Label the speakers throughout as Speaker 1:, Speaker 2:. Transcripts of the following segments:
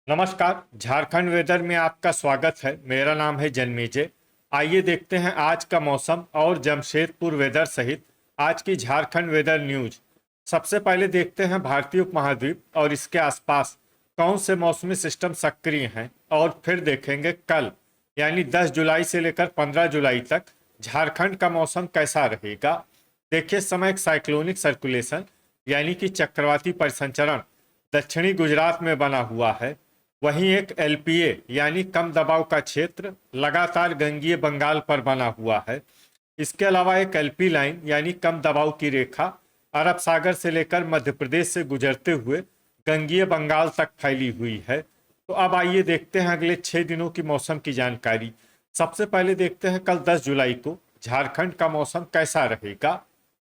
Speaker 1: नमस्कार। झारखंड वेदर में आपका स्वागत है। मेरा नाम है जन्मेजय। आइए देखते हैं आज का मौसम और जमशेदपुर वेदर सहित आज की झारखंड वेदर न्यूज। सबसे पहले देखते हैं भारतीय उपमहाद्वीप और इसके आसपास कौन से मौसमी सिस्टम सक्रिय हैं और फिर देखेंगे कल यानी 10 जुलाई से लेकर 15 जुलाई तक झारखंड का मौसम कैसा रहेगा। देखिए, इस समय एक साइक्लोनिक सर्कुलेशन यानी कि चक्रवाती परिसंचरण दक्षिणी गुजरात में बना हुआ है। वहीं एक एलपीए यानी कम दबाव का क्षेत्र लगातार गंगीय बंगाल पर बना हुआ है। इसके अलावा एक एलपी लाइन यानी कम दबाव की रेखा अरब सागर से लेकर मध्य प्रदेश से गुजरते हुए गंगीय बंगाल तक फैली हुई है। तो अब आइए देखते हैं अगले 6 दिनों की मौसम की जानकारी। सबसे पहले देखते हैं कल 10 जुलाई को झारखंड का मौसम कैसा रहेगा।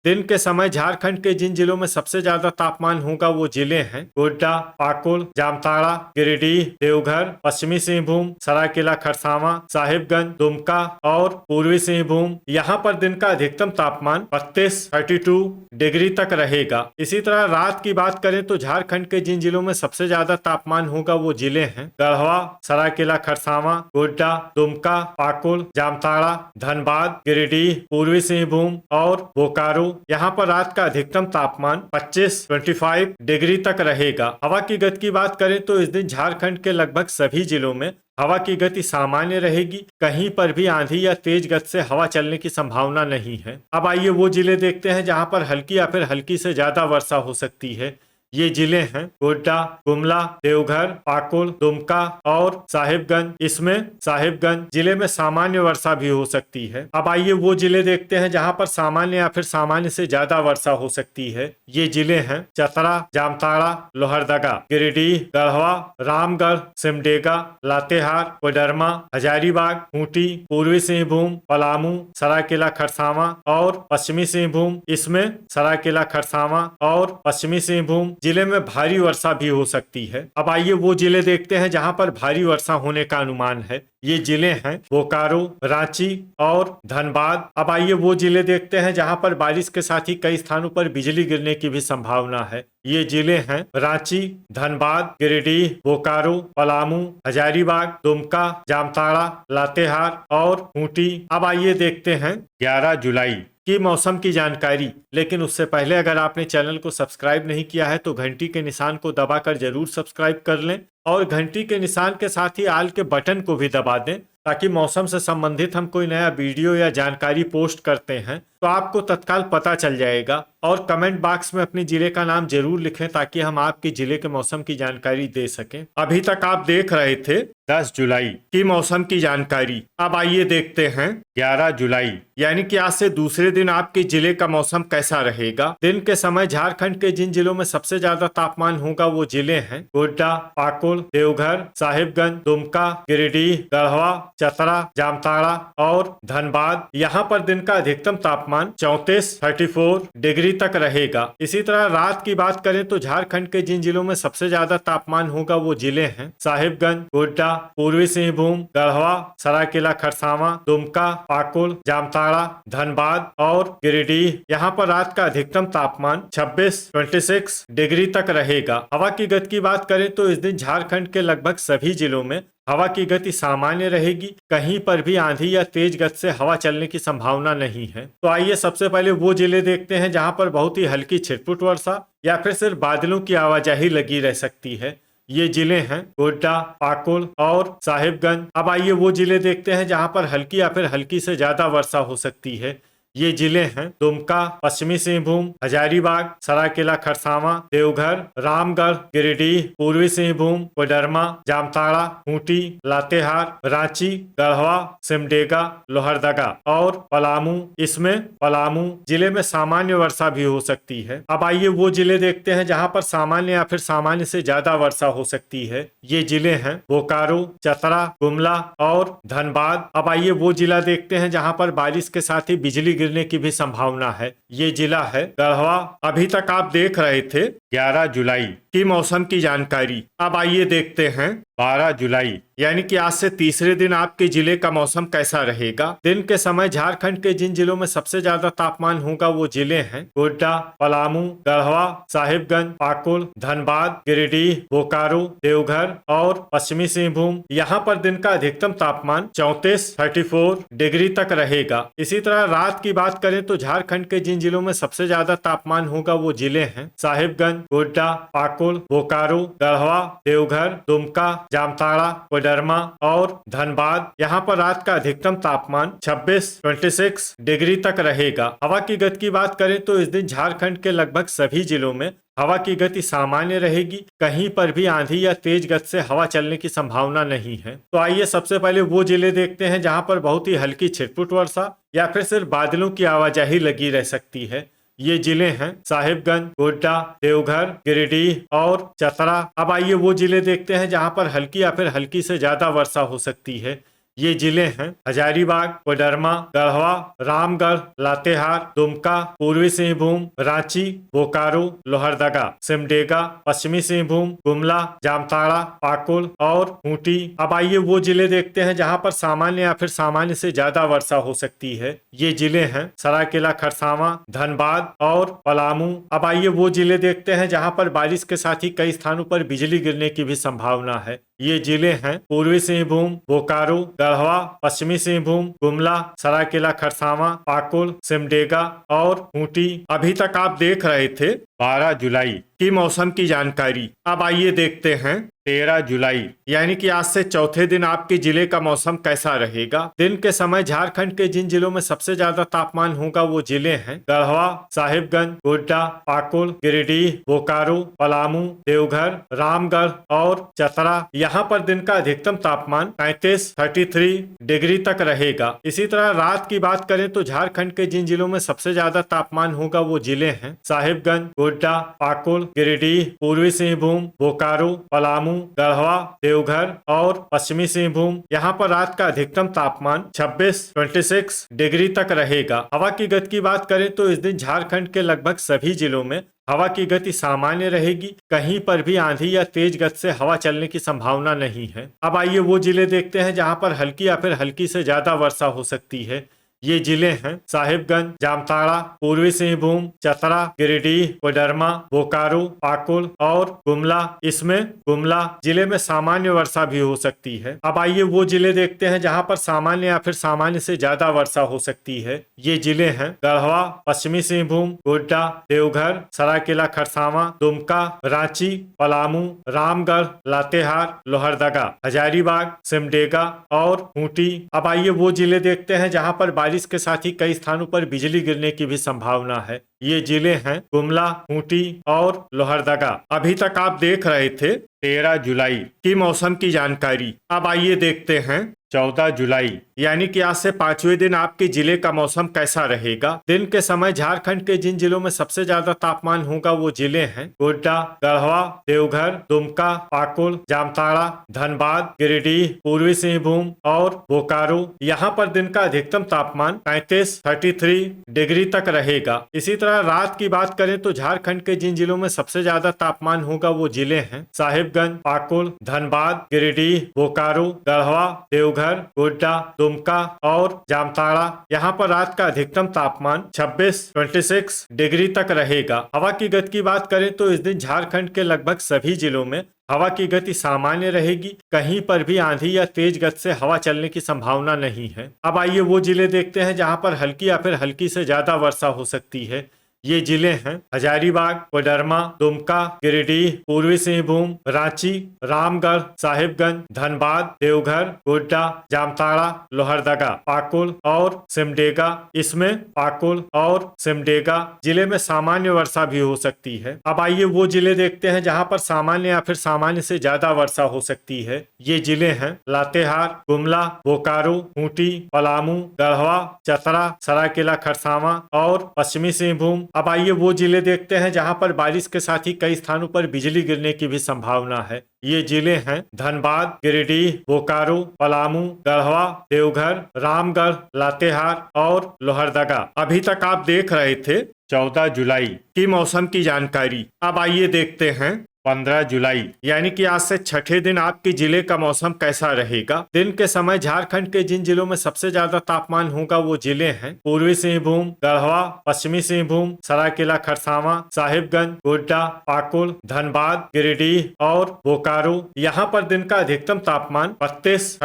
Speaker 1: दिन के समय झारखंड के जिन जिलों में सबसे ज्यादा तापमान होगा वो जिले हैं गोड्डा, पाकुड़, जामताड़ा, गिरिडीह, देवघर, पश्चिमी सिंहभूम, सरायकेला खरसावां, साहिबगंज, दुमका और पूर्वी सिंहभूम। यहाँ पर दिन का अधिकतम तापमान 32 डिग्री तक रहेगा। इसी तरह रात की बात करें तो झारखंड के जिन जिलों में सबसे ज्यादा तापमान होगा वो जिले हैं गढ़वा, सरायकेला खरसावां, गोड्डा, दुमका, पाकुड़, जामताड़ा, धनबाद, गिरिडीह, पूर्वी सिंहभूम और बोकारो। यहाँ पर रात का अधिकतम तापमान 25 डिग्री तक रहेगा। हवा की गति की बात करें तो इस दिन झारखंड के लगभग सभी जिलों में हवा की गति सामान्य रहेगी। कहीं पर भी आंधी या तेज गति से हवा चलने की संभावना नहीं है। अब आइए वो जिले देखते हैं जहां पर हल्की या फिर हल्की से ज्यादा वर्षा हो सकती है। ये जिले हैं गोड्डा, गुमला, देवघर, पाकुड़, दुमका और साहिबगंज। इसमें साहिबगंज जिले में सामान्य वर्षा भी हो सकती है। अब आइए वो जिले देखते हैं जहां पर सामान्य या फिर सामान्य से ज्यादा वर्षा हो सकती है। ये जिले हैं चतरा, जामताड़ा, लोहरदगा, गिरिडीह, गढ़वा, रामगढ़, सिमडेगा, लातेहार, कोडरमा, हजारीबाग, खूंटी, पूर्वी सिंहभूम, पलामू, सरायकेला खरसावां और पश्चिमी सिंहभूम। इसमें सरायकेला खरसावां और पश्चिमी सिंहभूम जिले में भारी वर्षा भी हो सकती है। अब आइए वो जिले देखते हैं जहां पर भारी वर्षा होने का अनुमान है। ये जिले हैं बोकारो, रांची और धनबाद। अब आइए वो जिले देखते हैं जहां पर बारिश के साथ ही कई स्थानों पर बिजली गिरने की भी संभावना है। ये जिले हैं रांची, धनबाद, गिरिडीह, बोकारो, पलामू, हजारीबाग, दुमका, जामताड़ा, लातेहार और खूंटी। अब आइए देखते हैं 11 जुलाई की मौसम की जानकारी। लेकिन उससे पहले अगर आपने चैनल को सब्सक्राइब नहीं किया है तो घंटी के निशान को दबाकर जरूर सब्सक्राइब कर लें और घंटी के निशान के साथ ही आल के बटन को भी दबा दें ताकि मौसम से संबंधित हम कोई नया वीडियो या जानकारी पोस्ट करते हैं तो आपको तत्काल पता चल जाएगा। और कमेंट बॉक्स में अपने जिले का नाम जरूर लिखें ताकि हम आपके जिले के मौसम की जानकारी दे सकें। अभी तक आप देख रहे थे 10 जुलाई की मौसम की जानकारी। अब आइए देखते हैं 11 जुलाई यानी कि आज से दूसरे दिन आपके जिले का मौसम कैसा रहेगा। दिन के समय झारखंड के जिन जिलों में सबसे ज्यादा तापमान होगा वो जिले हैं गोड्डा, पाकुड़, देवघर, साहिबगंज, दुमका, गिरिडीह, गढ़वा, चतरा, जामताड़ा और धनबाद। यहाँ पर दिन का अधिकतम तापमान 34 डिग्री तक रहेगा। इसी तरह रात की बात करें तो झारखंड के जिन जिलों में सबसे ज्यादा तापमान होगा वो जिले हैं साहिबगंज, गोड्डा, पूर्वी सिंहभूम, गढ़वा, सरायकेला खरसावां, दुमका, पाकुड़, जामताड़ा, धनबाद और गिरिडीह। यहाँ पर रात का अधिकतम तापमान 26 डिग्री तक रहेगा। हवा की गति की बात करें तो इस दिन झारखंड के लगभग सभी जिलों में हवा की गति सामान्य रहेगी। कहीं पर भी आंधी या तेज गति से हवा चलने की संभावना नहीं है। तो आइए सबसे पहले वो जिले देखते हैं जहां पर बहुत ही हल्की छिटपुट वर्षा या फिर सिर्फ बादलों की आवाजाही लगी रह सकती है। ये जिले हैं गोड्डा, पाकुड़ और साहिबगंज। अब आइए वो जिले देखते हैं जहां पर हल्की या फिर हल्की से ज्यादा वर्षा हो सकती है। ये जिले हैं दुमका, पश्चिमी सिंहभूम, हजारीबाग, सरायकेला खरसावां, देवघर, रामगढ़, गिरिडीह, पूर्वी सिंहभूम, कोडरमा, जामताड़ा, खूंटी, लातेहार, रांची, गढ़वा, सिमडेगा, लोहरदगा और पलामू। इसमें पलामू जिले में सामान्य वर्षा भी हो सकती है। अब आइए वो जिले देखते हैं जहां पर सामान्य या फिर सामान्य से ज्यादा वर्षा हो सकती है। ये जिले हैं बोकारो, चतरा, गुमला और धनबाद। अब आइए वो जिला देखते हैं जहां पर बारिश के साथ ही बिजली गिरने की भी संभावना है। ये जिला है गढ़वा। अभी तक आप देख रहे थे 11 जुलाई की मौसम की जानकारी। अब आइए देखते हैं 12 जुलाई यानी कि आज से तीसरे दिन आपके जिले का मौसम कैसा रहेगा। दिन के समय झारखंड के जिन जिलों में सबसे ज्यादा तापमान होगा वो जिले हैं गोड्डा, पलामू, गढ़वा, साहिबगंज, पाकुड़, धनबाद, गिरिडीह, बोकारो, देवघर और पश्चिमी सिंहभूम। यहाँ पर दिन का अधिकतम तापमान 34 डिग्री तक रहेगा। इसी तरह रात की बात करें तो झारखंड के जिन जिलों में सबसे ज्यादा तापमान होगा वो जिले हैं साहिबगंज, गोड्डा, पाकुड़, बोकारो, गढ़वा, देवघर, दुमका, जामताड़ा, कोडरमा और धनबाद। यहाँ पर रात का अधिकतम तापमान 26 डिग्री तक रहेगा। हवा की गति की बात करें तो इस दिन झारखंड के लगभग सभी जिलों में हवा की गति सामान्य रहेगी। कहीं पर भी आंधी या तेज गति से हवा चलने की संभावना नहीं है। तो आइए सबसे पहले वो जिले देखते हैं जहां पर बहुत ही हल्की छिटपुट वर्षा या फिर सिर्फ बादलों की आवाजाही लगी रह सकती है। ये जिले हैं साहिबगंज, गोड्डा, देवघर, गिरिडीह और चतरा। अब आइए वो जिले देखते हैं जहां पर हल्की या फिर हल्की से ज्यादा वर्षा हो सकती है। ये जिले हैं हजारीबाग, कोडरमा, गढ़वा, रामगढ़, लातेहार, दुमका, पूर्वी सिंहभूम, रांची, बोकारो, लोहरदगा, सिमडेगा, पश्चिमी सिंहभूम, गुमला, जामताड़ा, पाकुड़ और खूंटी। अब आइए वो जिले देखते हैं जहां पर सामान्य या फिर सामान्य से ज्यादा वर्षा हो सकती है। ये जिले हैं सरायकेला, खरसावां, धनबाद और पलामू। अब आइए वो जिले देखते हैं जहां पर बारिश के साथ ही कई स्थानों पर बिजली गिरने की भी संभावना है। ये जिले हैं पूर्वी सिंहभूम, बोकारो, गढ़वा, पश्चिमी सिंहभूम, गुमला, सरायकेला, खरसावां, पाकुड़, सिमडेगा और खूंटी। अभी तक आप देख रहे थे 12 जुलाई की मौसम की जानकारी। अब आइए देखते हैं 13 जुलाई यानी कि आज से चौथे दिन आपके जिले का मौसम कैसा रहेगा। दिन के समय झारखंड के जिन जिलों में सबसे ज्यादा तापमान होगा वो जिले हैं गढ़वा, साहिबगंज, गोड्डा, पाकुड़, गिरिडीह, बोकारो, पलामू, देवघर, रामगढ़ और चतरा। यहाँ पर दिन का अधिकतम तापमान 33 डिग्री तक रहेगा। इसी तरह रात की बात करें तो झारखंड के जिन जिलों में सबसे ज्यादा तापमान होगा वो जिले हैं साहिबगंज, गोड्डा, पाकुड़, गिरिडीह, पूर्वी सिंहभूम, बोकारो, पलामू, गढ़वा, देवघर और पश्चिमी सिंहभूम। यहाँ पर रात का अधिकतम तापमान 26 डिग्री तक रहेगा। हवा की गति की बात करें तो इस दिन झारखंड के लगभग सभी जिलों में हवा की गति सामान्य रहेगी। कहीं पर भी आंधी या तेज गति से हवा चलने की संभावना नहीं है। अब आइए वो जिले देखते हैं जहां पर हल्की या फिर हल्की से ज्यादा वर्षा हो सकती है। ये जिले हैं साहिबगंज, जामताड़ा, पूर्वी सिंहभूम, चतरा, गिरिडीह, कोडरमा, बोकारो, पाकुड़ और गुमला। इसमें गुमला जिले में सामान्य वर्षा भी हो सकती है। अब आइए वो जिले देखते हैं जहां पर सामान्य या फिर सामान्य से ज्यादा वर्षा हो सकती है। ये जिले हैं गढ़वा, पश्चिमी सिंहभूम, गोड्डा, देवघर, सरायकेला, खरसावां, दुमका, रांची, पलामू, रामगढ़, लातेहार, लोहरदगा, हजारीबाग, सिमडेगा और खूंटी। अब आइए वो जिले देखते हैं जहां पर बारिश के साथ ही कई स्थानों पर बिजली गिरने की भी संभावना है। ये जिले हैं गुमला, खूंटी और लोहरदगा। अभी तक आप देख रहे थे 13 जुलाई की मौसम की जानकारी। अब आइए देखते हैं 14 जुलाई यानी कि आज से पांचवें दिन आपके जिले का मौसम कैसा रहेगा। दिन के समय झारखंड के जिन जिलों में सबसे ज्यादा तापमान होगा वो जिले हैं गोड्डा, गढ़वा, देवघर, दुमका, पाकुड़, जामताड़ा, धनबाद, गिरिडीह, पूर्वी सिंहभूम और बोकारो। यहाँ पर दिन का अधिकतम तापमान 33 डिग्री तक रहेगा। इसी तरह रात की बात करें तो झारखंड के जिन जिलों में सबसे ज्यादा तापमान होगा वो जिले हैं साहिबगंज, पाकुड़, धनबाद, गिरिडीह, बोकारो, गढ़वा, देवघर, गोड्डा, दुमका और जामताड़ा। यहाँ पर रात का अधिकतम तापमान 26 डिग्री तक रहेगा। हवा की गति की बात करें तो इस दिन झारखंड के लगभग सभी जिलों में हवा की गति सामान्य रहेगी। कहीं पर भी आंधी या तेज गति से हवा चलने की संभावना नहीं है। अब आइए वो जिले देखते हैं जहां पर हल्की या फिर हल्की से ज्यादा वर्षा हो सकती है। ये जिले हैं हजारीबाग, कोडरमा, दुमका, गिरिडीह, पूर्वी सिंहभूम, रांची, रामगढ़, साहिबगंज, धनबाद, देवघर, गोड्डा, जामताड़ा, लोहरदगा, पाकुड़ और सिमडेगा। इसमें पाकुड़ और सिमडेगा जिले में सामान्य वर्षा भी हो सकती है। अब आइए वो जिले देखते हैं जहां पर सामान्य या फिर सामान्य से ज्यादा वर्षा हो सकती है। ये जिले हैं लातेहार, गुमला, बोकारो, खूंटी, पलामू, गढ़वा, चतरा, सरायकेला, खरसावां और पश्चिमी सिंहभूम। अब आइए वो जिले देखते हैं जहां पर बारिश के साथ ही कई स्थानों पर बिजली गिरने की भी संभावना है। ये जिले हैं धनबाद, गिरिडीह, बोकारो, पलामू, गढ़वा, देवघर, रामगढ़, लातेहार और लोहरदगा। अभी तक आप देख रहे थे 14 जुलाई की मौसम की जानकारी। अब आइए देखते हैं 15 जुलाई यानी कि आज से छठे दिन आपके जिले का मौसम कैसा रहेगा। दिन के समय झारखंड के जिन जिलों में सबसे ज्यादा तापमान होगा वो जिले हैं पूर्वी सिंहभूम, गढ़वा, पश्चिमी सिंहभूम, सरायकेला खरसावां, साहिबगंज, गोड्डा, पाकुड़, धनबाद, गिरिडीह और बोकारो। यहाँ पर दिन का अधिकतम तापमान 32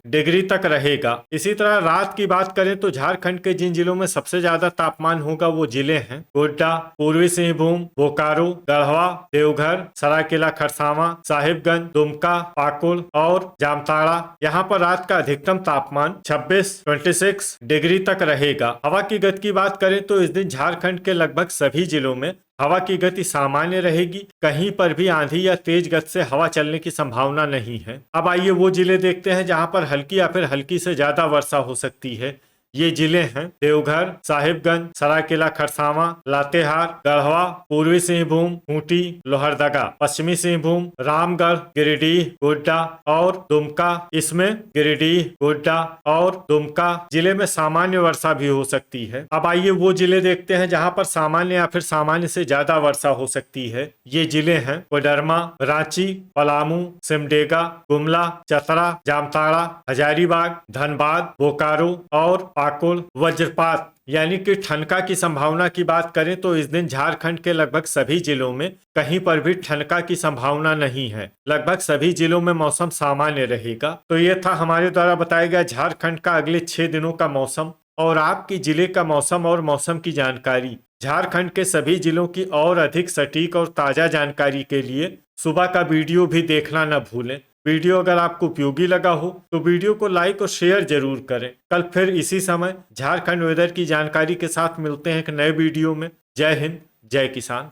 Speaker 1: डिग्री तक रहेगा। इसी तरह रात की बात करें तो झारखंड के जिन जिलों में सबसे ज्यादा तापमान होगा वो जिले हैं गोड्डा, पूर्वी सिंहभूम, बोकारो, गढ़वा, देवघर, सरायकेला खरसावां, साहिबगंज, दुमका, पाकुड़ और जामताड़ा। यहाँ पर रात का अधिकतम तापमान 26 डिग्री तक रहेगा। हवा की गति की बात करें तो इस दिन झारखंड के लगभग सभी जिलों में हवा की गति सामान्य रहेगी। कहीं पर भी आंधी या तेज गति से हवा चलने की संभावना नहीं है। अब आइए वो जिले देखते हैं जहां पर हल्की या फिर हल्की से ज्यादा वर्षा हो सकती है। ये जिले हैं देवघर, साहिबगंज, सरायकेला खरसावां, लातेहार, गढ़वा, पूर्वी सिंहभूम, खूंटी, लोहरदगा, पश्चिमी सिंहभूम, रामगढ़, गिरिडीह, गोड्डा और दुमका। इसमें गिरिडीह, गोड्डा और दुमका जिले में सामान्य वर्षा भी हो सकती है। अब आइए वो जिले देखते हैं जहां पर सामान्य या फिर सामान्य से ज्यादा वर्षा हो सकती है। ये जिले हैं कोडरमा, रांची, पलामू, सिमडेगा, गुमला, चतरा, जामताड़ा, हजारीबाग, धनबाद, बोकारो और पाकुड़। वज्रपात यानी कि ठनका की संभावना की बात करें तो इस दिन झारखंड के लगभग सभी जिलों में कहीं पर भी ठनका की संभावना नहीं है। लगभग सभी जिलों में मौसम सामान्य रहेगा। तो ये था हमारे द्वारा बताया गया झारखंड का अगले 6 दिनों का मौसम और आपकी जिले का मौसम और मौसम की जानकारी। झारखंड के सभी जिलों की और अधिक सटीक और ताजा जानकारी के लिए सुबह का वीडियो भी देखना न भूलें। वीडियो अगर आपको उपयोगी लगा हो तो वीडियो को लाइक और शेयर जरूर करें। कल फिर इसी समय झारखंड वेदर की जानकारी के साथ मिलते हैं एक नए वीडियो में। जय हिंद, जय किसान।